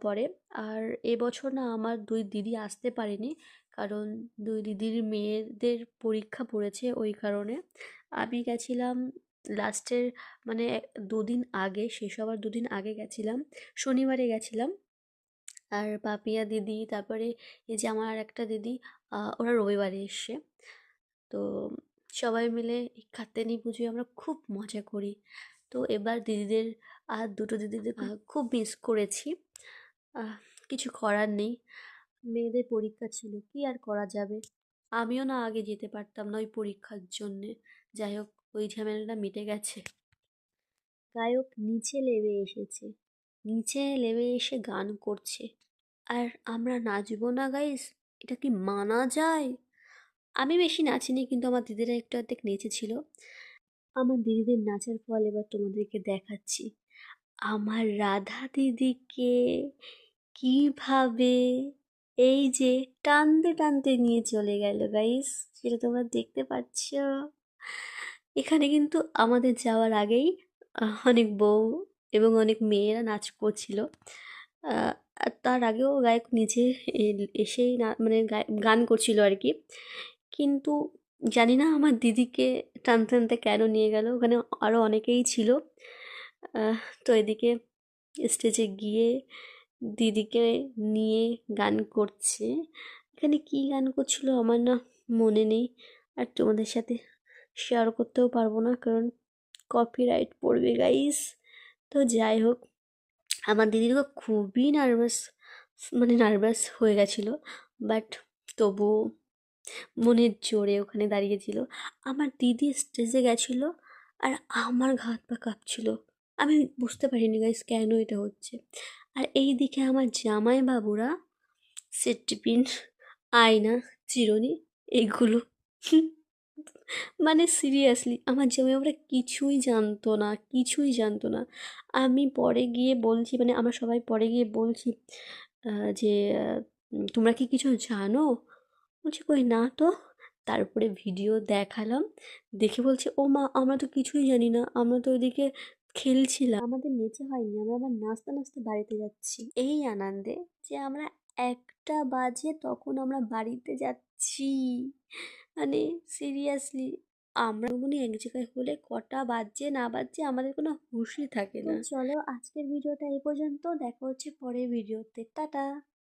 পরে। আর এবছর না আমার ২ দিদি আসতে পারেনি, কারণ ২ দিদির মেয়েদের পরীক্ষা পড়েছে ওই কারণে। আমি গেছিলাম লাস্টের মানে ২ দিন আগে, শেষ হওয়ার ২ দিন আগে গেছিলাম, শনিবারে গেছিলাম। আর পাপিয়া দিদি, তারপরে এই যে আমার আরেকটা দিদি, ওরা রবিবারে এসছে। তো সবাই মিলে এই কাত্যায়নী পুজোয় আমরা খুব মজা করি। তো এবার দিদিদের আর দুটো দিদিদের খুব মিস করেছি। আহ, কিছু করার নেই, মেয়েদের পরীক্ষা ছিল, কি আর করা যাবে। আমিও না আগে যেতে পারতাম না ওই পরীক্ষার জন্যে। যাই হোক, ওই ঝামেলাটা মিটে গেছে। গায়ক নিচে নেমে এসেছে, নিচে নেমে এসে গান করছে, আর আমরা নাচবো না গাইস? এটা কি মানা যায়? আমি বেশি নাচিনি, কিন্তু আমার দিদিরা একটু অর্ধেক নেচেছিল। আমার দিদিদের নাচের ফল এবার তোমাদেরকে দেখাচ্ছি। আমার রাধা দিদিকে কিভাবে এই যে টানতে টানতে নিয়ে চলে গেল গাইস, সেটা তোমরা দেখতে পাচ্ছ। এখানে কিন্তু আমাদের যাওয়ার আগেই অনেক বউ এবং অনেক মেয়েরা নাচ করছিল। আর তার আগেও গায়ক নিচে এসেই না মানে গান করছিল আর কি। কিন্তু জানি না আমার দিদিকে টানতে টানতে কেন নিয়ে গেল, ওখানে আরও অনেকেই ছিল। তো এদিকে স্টেজে গিয়ে দিদিকে নিয়ে গান করছে। এখানে কি গান করছিল আমার না মনে নেই, আর তোমাদের সাথে শেয়ার করতেও পারবো না, কারণ কপিরাইট পড়বে গাইস। তো যাই হোক, আমার দিদি তো খুবই নার্ভাস হয়ে গেছিলো, বাট তবুও মনের জোরে ওখানে দাঁড়িয়েছিল। আমার দিদি স্টেজে গেছিলো আর আমার হাত পা কাঁপছিল। আমি বুঝতে পারিনি গাইস কেন এটা হচ্ছে। আর এই দিকে আমার জামাই বাবুরা সেফটিপিন, আয়না, চিরুনি এইগুলো মানে সিরিয়াসলি আমার জামাই বাবুরা কিছুই জানতো না, কিছুই জানতো না। আমি পরে গিয়ে বলছি, মানে আমরা সবাই পরে গিয়ে বলছি যে তোমরা কি কিছু জানো? বলছি কই না তো। তারপরে ভিডিও দেখালাম, দেখে বলছে ও মা আমরা তো কিছুই জানি না, আমরা তো ওইদিকে খেলছিলাম, আমাদের নেচে হয়নি, আমরা আবার নাচতে নাচতে বাড়িতে যাচ্ছি এই আনন্দে যে আমরা 1টা বাজে তখন আমরা বাড়িতে যাচ্ছি। মানে সিরিয়াসলি আমরা মনে এক জায়গায় হলে কটা বাজছে না বাজছে আমাদের কোনো হুঁশই থাকে না। চলো আজকের ভিডিওটা এই পর্যন্ত, দেখা হচ্ছে পরের ভিডিওতে, টাটা।